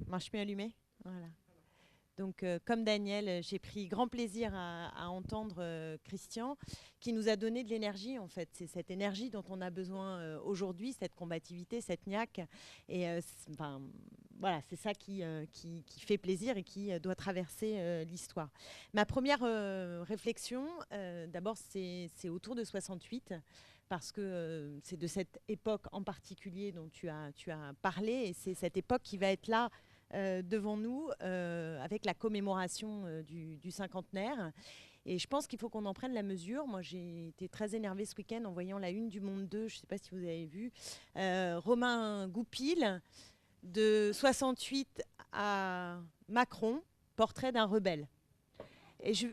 Marche mieux allumé. Voilà. Donc, comme Daniel, j'ai pris grand plaisir à entendre Christian, qui nous a donné de l'énergie, en fait. C'est cette énergie dont on a besoin aujourd'hui, cette combativité, cette niaque. Et enfin, voilà, c'est ça qui fait plaisir et qui doit traverser l'histoire. Ma première réflexion, d'abord, c'est autour de 68, parce que c'est de cette époque en particulier dont tu as parlé, et c'est cette époque qui va être là devant nous avec la commémoration du cinquantenaire. Et je pense qu'il faut qu'on en prenne la mesure. Moi, j'ai été très énervée ce week-end en voyant la une du Monde 2, je ne sais pas si vous avez vu, Romain Goupil, de 68 à Macron, portrait d'un rebelle. Et je...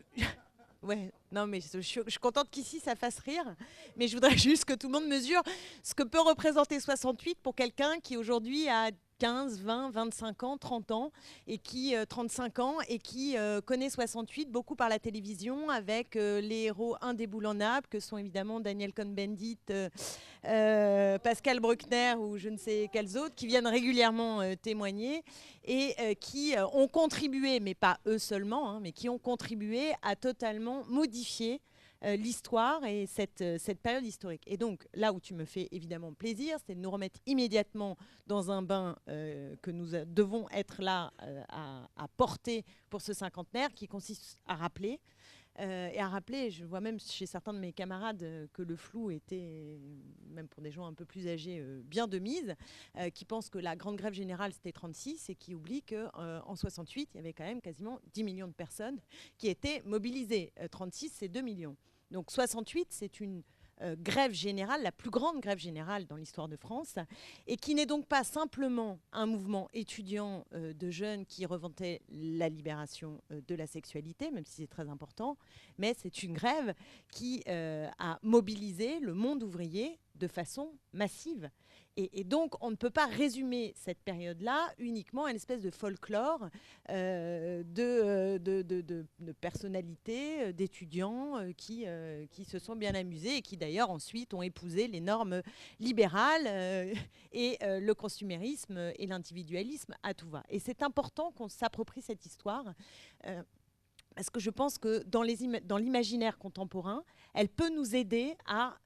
Ouais, non, mais je suis contente qu'ici ça fasse rire, mais je voudrais juste que tout le monde mesure ce que peut représenter 68 pour quelqu'un qui aujourd'hui a 15, 20, 25 ans, 30 ans, et qui 35 ans, et qui connaît 68 beaucoup par la télévision, avec les héros indéboulonnables que sont évidemment Daniel Cohn-Bendit, Pascal Bruckner ou je ne sais quels autres, qui viennent régulièrement témoigner et qui ont contribué, mais pas eux seulement, hein, mais qui ont contribué à totalement modifier l'histoire et cette période historique. Et donc, là où tu me fais évidemment plaisir, c'est de nous remettre immédiatement dans un bain que nous devons être là à porter pour ce cinquantenaire, qui consiste à rappeler. Et à rappeler, je vois même chez certains de mes camarades que le flou était, même pour des gens un peu plus âgés, bien de mise, qui pensent que la grande grève générale c'était 36 et qui oublient qu'en 68, il y avait quand même quasiment 10 millions de personnes qui étaient mobilisées. 36, c'est 2 millions. Donc 68, c'est une grève générale, la plus grande grève générale dans l'histoire de France, et qui n'est donc pas simplement un mouvement étudiant de jeunes qui revendiquaient la libération de la sexualité, même si c'est très important, mais c'est une grève qui a mobilisé le monde ouvrier de façon massive. Et donc, on ne peut pas résumer cette période-là uniquement à une espèce de folklore de personnalités, d'étudiants qui se sont bien amusés et qui d'ailleurs ensuite ont épousé les normes libérales et le consumérisme et l'individualisme à tout va. Et c'est important qu'on s'approprie cette histoire. Parce que je pense que dans l'imaginaire contemporain, elle peut nous aider à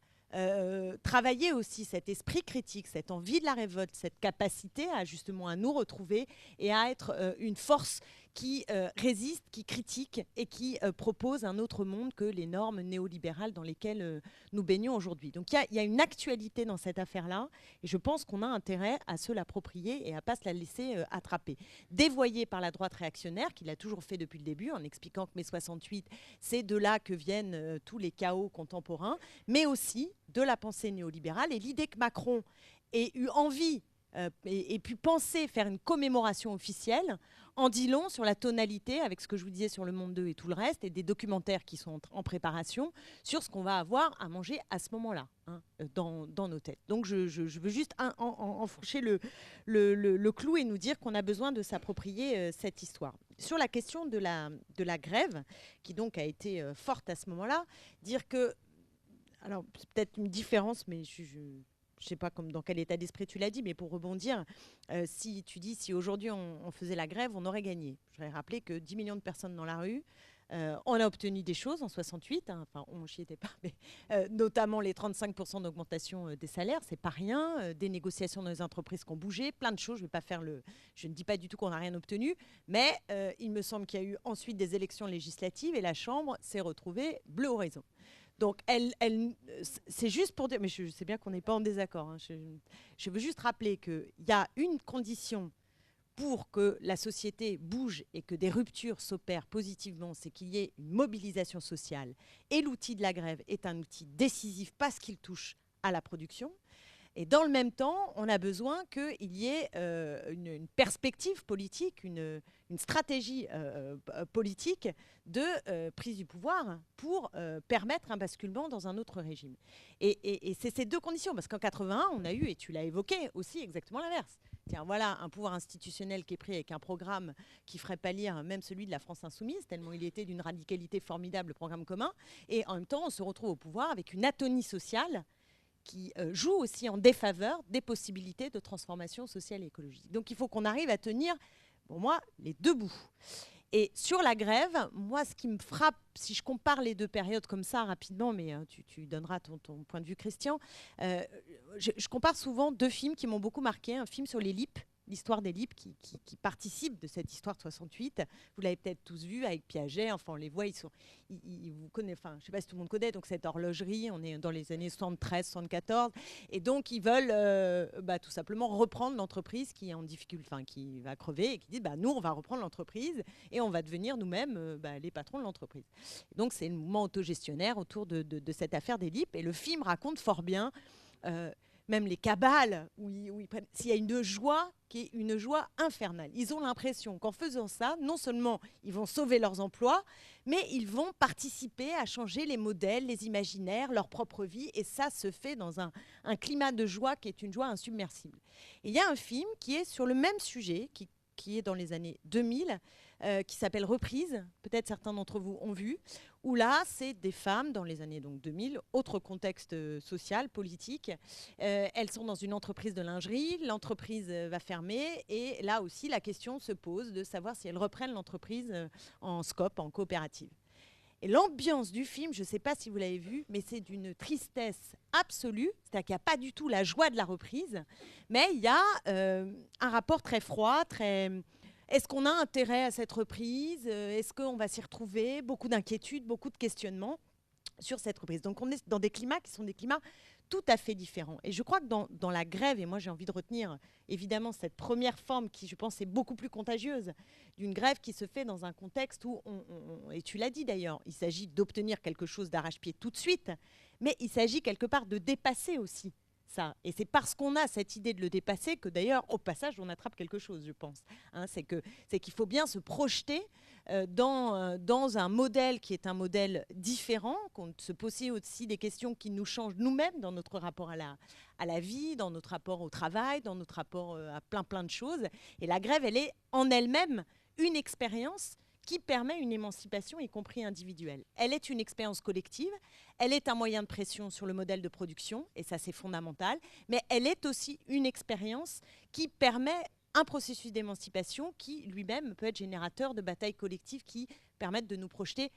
travailler aussi cet esprit critique, cette envie de la révolte, cette capacité à justement à nous retrouver et à être une force qui résiste, qui critique et qui propose un autre monde que les normes néolibérales dans lesquelles nous baignons aujourd'hui. Donc il y a une actualité dans cette affaire-là et je pense qu'on a intérêt à se l'approprier et à ne pas se la laisser attraper. Dévoyée par la droite réactionnaire, qui l'a toujours fait depuis le début, en expliquant que mai 68, c'est de là que viennent tous les chaos contemporains, mais aussi de la pensée néolibérale. Et l'idée que Macron ait eu envie et pu penser faire une commémoration officielle en dit long sur la tonalité, avec ce que je vous disais sur Le Monde 2 et tout le reste, et des documentaires qui sont en préparation sur ce qu'on va avoir à manger à ce moment-là, hein, dans nos têtes. Donc je veux juste enfourcher le clou et nous dire qu'on a besoin de s'approprier cette histoire. Sur la question de la grève, qui donc a été forte à ce moment-là, dire que, alors c'est peut-être une différence, mais je ne sais pas dans quel état d'esprit tu l'as dit, mais pour rebondir, si tu dis si aujourd'hui on faisait la grève, on aurait gagné. Je voudrais rappeler que 10 millions de personnes dans la rue, on a obtenu des choses en 68, hein, enfin on n'y était pas, mais notamment les 35% d'augmentation des salaires, c'est pas rien, des négociations dans les entreprises qui ont bougé, plein de choses. Je ne dis pas du tout qu'on n'a rien obtenu, mais il me semble qu'il y a eu ensuite des élections législatives et la Chambre s'est retrouvée bleu horizon. Donc, c'est juste pour dire, mais je sais bien qu'on n'est pas en désaccord, hein, je veux juste rappeler qu'il y a une condition pour que la société bouge et que des ruptures s'opèrent positivement, c'est qu'il y ait une mobilisation sociale. Et l'outil de la grève est un outil décisif parce qu'il touche à la production. Et dans le même temps, on a besoin qu'il y ait une perspective politique, une stratégie politique de prise du pouvoir pour permettre un basculement dans un autre régime. Et c'est ces deux conditions, parce qu'en 81, on a eu, et tu l'as évoqué aussi, exactement l'inverse. Tiens, voilà un pouvoir institutionnel qui est pris avec un programme qui ferait pâlir même celui de la France insoumise, tellement il était d'une radicalité formidable, le programme commun. Et en même temps, on se retrouve au pouvoir avec une atonie sociale qui joue aussi en défaveur des possibilités de transformation sociale et écologique. Donc il faut qu'on arrive à tenir pour moi, les deux bouts. Et sur la grève, moi, ce qui me frappe, si je compare les deux périodes comme ça rapidement, mais tu donneras ton point de vue, Christian, je compare souvent deux films qui m'ont beaucoup marqué. Un film sur les LIP, l'histoire des LIP, qui participe de cette histoire de 68. Vous l'avez peut-être tous vu avec Piaget. Enfin, on les voit, vous connaissez, enfin, je ne sais pas si tout le monde connaît, donc cette horlogerie, on est dans les années 73, 74. Et donc, ils veulent tout simplement reprendre l'entreprise qui est en difficulté, enfin, qui va crever, et qui dit, nous, on va reprendre l'entreprise et on va devenir nous-mêmes les patrons de l'entreprise. Et donc, c'est le mouvement autogestionnaire autour de cette affaire des LIP. Et le film raconte fort bien même les cabales, s'il y a une joie qui est une joie infernale. Ils ont l'impression qu'en faisant ça, non seulement ils vont sauver leurs emplois, mais ils vont participer à changer les modèles, les imaginaires, leur propre vie. Et ça se fait dans un climat de joie qui est une joie insubmersible. Et il y a un film qui est sur le même sujet, qui est dans les années 2000, qui s'appelle Reprise. Peut-être certains d'entre vous ont vu. Où là, c'est des femmes dans les années 2000, autre contexte social, politique. Elles sont dans une entreprise de lingerie, l'entreprise va fermer et là aussi, la question se pose de savoir si elles reprennent l'entreprise en scope, en coopérative. Et l'ambiance du film, je ne sais pas si vous l'avez vu, mais c'est d'une tristesse absolue, c'est-à-dire qu'il n'y a pas du tout la joie de la reprise, mais il y a un rapport très froid, très... Est-ce qu'on a intérêt à cette reprise? Est-ce qu'on va s'y retrouver? Beaucoup d'inquiétudes, beaucoup de questionnements sur cette reprise. Donc on est dans des climats qui sont des climats tout à fait différents. Et je crois que dans la grève, et moi j'ai envie de retenir évidemment cette première forme qui, je pense, est beaucoup plus contagieuse, d'une grève qui se fait dans un contexte où, et tu l'as dit d'ailleurs, il s'agit d'obtenir quelque chose d'arrache-pied tout de suite, mais il s'agit quelque part de dépasser aussi ça. Et c'est parce qu'on a cette idée de le dépasser que d'ailleurs, au passage, on attrape quelque chose, je pense. Hein, c'est qu'il faut bien se projeter dans un modèle qui est un modèle différent, qu'on se pose aussi des questions qui nous changent nous-mêmes dans notre rapport à la vie, dans notre rapport au travail, dans notre rapport à plein de choses. Et la grève, elle est en elle-même une expérience qui permet une émancipation, y compris individuelle. Elle est une expérience collective, elle est un moyen de pression sur le modèle de production, et ça c'est fondamental, mais elle est aussi une expérience qui permet un processus d'émancipation qui lui-même peut être générateur de batailles collectives qui permettent de nous projeter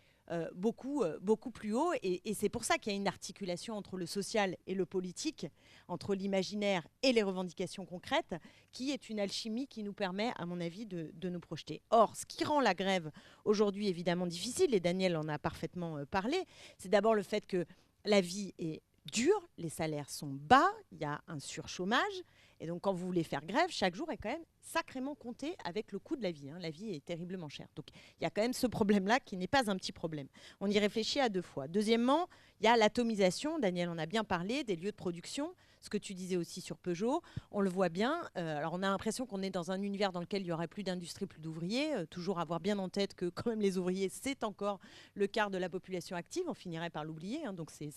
beaucoup plus haut. Et c'est pour ça qu'il y a une articulation entre le social et le politique, entre l'imaginaire et les revendications concrètes, qui est une alchimie qui nous permet, à mon avis, de nous projeter. Or, ce qui rend la grève aujourd'hui évidemment difficile, et Daniel en a parfaitement parlé, c'est d'abord le fait que la vie est dure, les salaires sont bas, il y a un surchômage. Et donc, quand vous voulez faire grève, chaque jour est quand même sacrément compté avec le coût de la vie. Hein. La vie est terriblement chère. Donc, il y a quand même ce problème-là qui n'est pas un petit problème. On y réfléchit à deux fois. Deuxièmement, il y a l'atomisation. Daniel en a bien parlé, des lieux de production. Ce que tu disais aussi sur Peugeot, on le voit bien. Alors, on a l'impression qu'on est dans un univers dans lequel il n'y aurait plus d'industrie, plus d'ouvriers. Toujours avoir bien en tête que quand même les ouvriers, c'est encore le quart de la population active. On finirait par l'oublier. Hein. Donc, c'est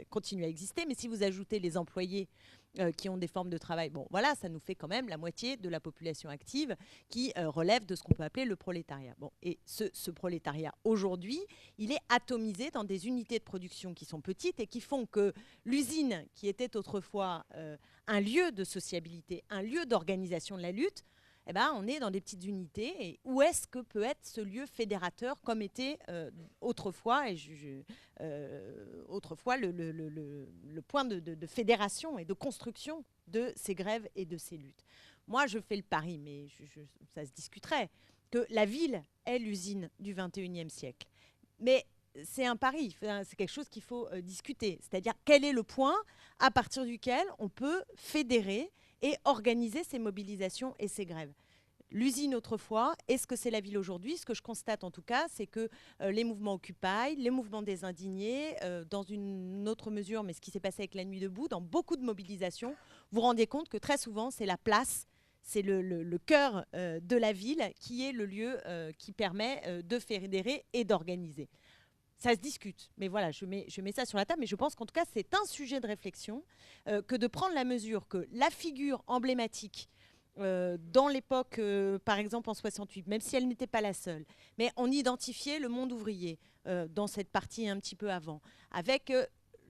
continue à exister. Mais si vous ajoutez les employés qui ont des formes de travail. Bon, voilà, ça nous fait quand même la moitié de la population active qui relève de ce qu'on peut appeler le prolétariat. Bon, et ce prolétariat, aujourd'hui, il est atomisé dans des unités de production qui sont petites et qui font que l'usine, qui était autrefois un lieu de sociabilité, un lieu d'organisation de la lutte, eh ben, on est dans des petites unités. Et où est-ce que peut être ce lieu fédérateur comme était autrefois, autrefois le point de fédération et de construction de ces grèves et de ces luttes. Moi, je fais le pari, mais ça se discuterait, que la ville est l'usine du 21e siècle. Mais c'est un pari, c'est quelque chose qu'il faut discuter. C'est-à-dire, quel est le point à partir duquel on peut fédérer et organiser ces mobilisations et ces grèves. L'usine autrefois, est-ce que c'est la ville aujourd'hui? Ce que je constate en tout cas, c'est que les mouvements Occupy, les mouvements des indignés, dans une autre mesure, mais ce qui s'est passé avec la Nuit debout, dans beaucoup de mobilisations, vous vous rendez compte que très souvent, c'est la place, c'est le cœur de la ville qui est le lieu qui permet de fédérer et d'organiser. Ça se discute, mais voilà, je mets ça sur la table, mais je pense qu'en tout cas, c'est un sujet de réflexion que de prendre la mesure que la figure emblématique dans l'époque, par exemple en 68, même si elle n'était pas la seule, mais on identifiait le monde ouvrier dans cette partie un petit peu avant, avec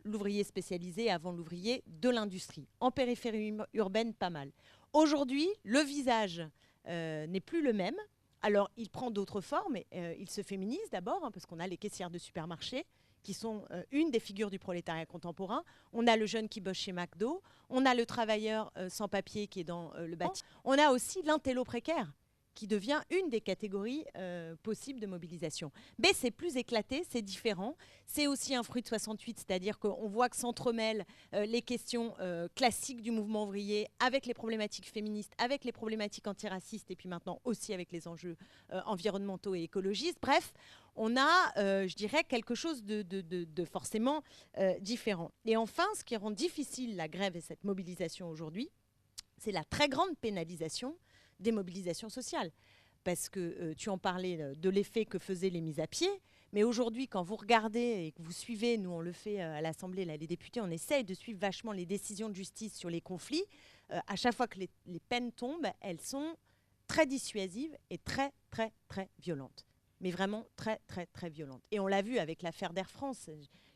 l'ouvrier spécialisé avant l'ouvrier de l'industrie. En périphérie urbaine, pas mal. Aujourd'hui, le visage n'est plus le même. Alors, il prend d'autres formes. Il se féminise d'abord, hein, parce qu'on a les caissières de supermarché, qui sont une des figures du prolétariat contemporain. On a le jeune qui bosse chez McDo. On a le travailleur sans papier qui est dans le bâtiment. On a aussi l'intello précaire, qui devient une des catégories possibles de mobilisation. Mais c'est plus éclaté, c'est différent. C'est aussi un fruit de 68, c'est-à-dire qu'on voit que s'entremêlent les questions classiques du mouvement ouvrier avec les problématiques féministes, avec les problématiques antiracistes et puis maintenant aussi avec les enjeux environnementaux et écologistes. Bref, on a, je dirais, quelque chose de forcément différent. Et enfin, ce qui rend difficile la grève et cette mobilisation aujourd'hui, c'est la très grande pénalisation des mobilisations sociales. Parce que tu en parlais de l'effet que faisaient les mises à pied, mais aujourd'hui, quand vous regardez et que vous suivez, nous on le fait à l'Assemblée, là, les députés, on essaye de suivre vachement les décisions de justice sur les conflits. À chaque fois que les peines tombent, elles sont très dissuasives et très, très, très violentes. Mais vraiment très, très, très violentes. Et on l'a vu avec l'affaire d'Air France.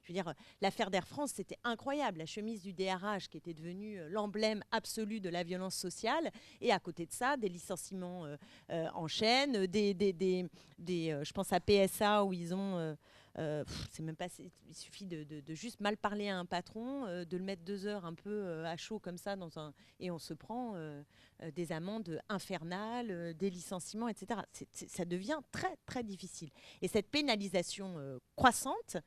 Je veux dire, l'affaire d'Air France, c'était incroyable. La chemise du DRH qui était devenue l'emblème absolu de la violence sociale. Et à côté de ça, des licenciements en chaîne, je pense à PSA où ils ont... c'est même pas, il suffit de juste mal parler à un patron, de le mettre 2 heures un peu à chaud comme ça, et on se prend des amendes infernales, des licenciements, etc. Ça devient très, très difficile. Et cette pénalisation croissante,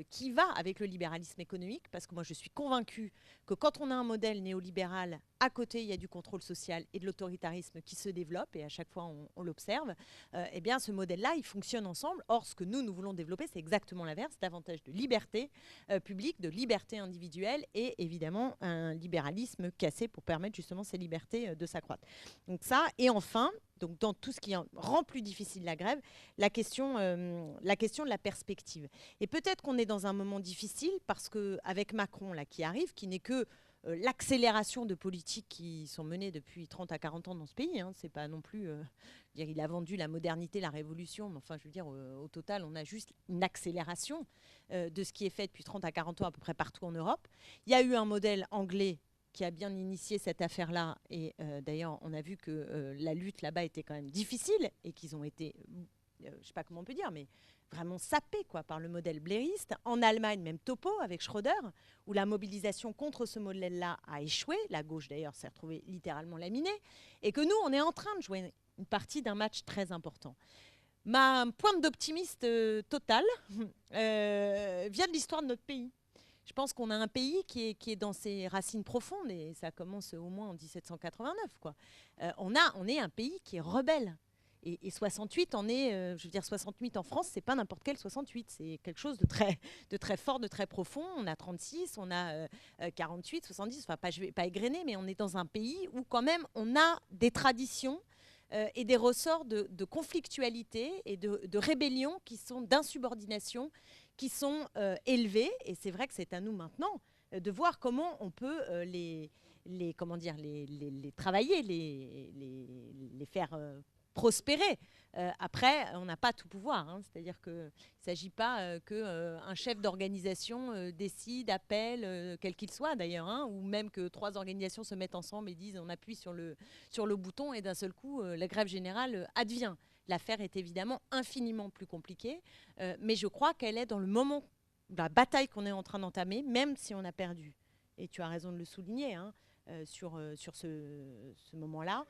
qui va avec le libéralisme économique, parce que moi je suis convaincue que quand on a un modèle néolibéral, à côté il y a du contrôle social et de l'autoritarisme qui se développe, et à chaque fois on l'observe, eh bien ce modèle-là, il fonctionne ensemble. Or, ce que nous voulons développer, c'est exactement l'inverse, davantage de liberté publique, de liberté individuelle, et évidemment un libéralisme cassé pour permettre justement ces libertés de s'accroître. Donc ça, et enfin, donc dans tout ce qui rend plus difficile la grève, la question de la perspective. Et peut-être qu'on est dans un moment difficile parce qu'avec Macron là, qui arrive, qui n'est que l'accélération de politiques qui sont menées depuis 30 à 40 ans dans ce pays. Hein, c'est pas non plus... dire, il a vendu la modernité, la révolution, mais enfin, je veux dire, au total, on a juste une accélération de ce qui est fait depuis 30 à 40 ans à peu près partout en Europe. Il y a eu un modèle anglais qui a bien initié cette affaire-là. Et d'ailleurs, on a vu que la lutte là-bas était quand même difficile et qu'ils ont été, je ne sais pas comment on peut dire, mais vraiment sapés quoi, par le modèle blairiste. En Allemagne, même topo avec Schröder, où la mobilisation contre ce modèle-là a échoué. La gauche, d'ailleurs, s'est retrouvée littéralement laminée. Et que nous, on est en train de jouer une partie d'un match très important. Ma pointe d'optimiste totale vient de l'histoire de notre pays. Je pense qu'on a un pays qui est dans ses racines profondes, et ça commence au moins en 1789. Quoi. On est un pays qui est rebelle. Et 68, je veux dire, 68 en France, c'est pas n'importe quel 68. C'est quelque chose de très fort, de très profond. On a 36, on a 48, 70, enfin je vais pas égrener, mais on est dans un pays où quand même on a des traditions et des ressorts de conflictualité et de rébellion qui sont d'insubordination, qui sont élevés. Et c'est vrai que c'est à nous maintenant de voir comment on peut les travailler, les faire prospérer. Après, on n'a pas tout pouvoir. Hein. C'est-à-dire qu'il ne s'agit pas qu'un chef d'organisation décide, appelle, quel qu'il soit d'ailleurs, hein, ou même que 3 organisations se mettent ensemble et disent on appuie sur le bouton et d'un seul coup, la grève générale advient. L'affaire est évidemment infiniment plus compliquée, mais je crois qu'elle est dans le moment, la bataille qu'on est en train d'entamer, même si on a perdu. Et tu as raison de le souligner, hein, sur ce moment-là.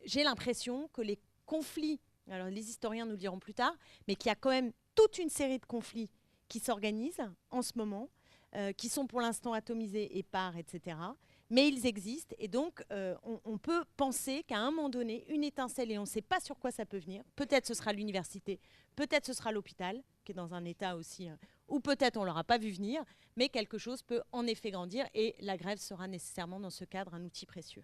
J'ai l'impression que les conflits, alors les historiens nous le diront plus tard, mais qu'il y a quand même toute une série de conflits qui s'organisent en ce moment, qui sont pour l'instant atomisés, épars, etc. Mais ils existent, et donc on peut penser qu'à un moment donné, une étincelle, et on ne sait pas sur quoi ça peut venir, peut-être ce sera l'université, peut-être ce sera l'hôpital, qui est dans un état aussi, ou peut-être on ne l'aura pas vu venir, mais quelque chose peut en effet grandir, et la grève sera nécessairement dans ce cadre un outil précieux.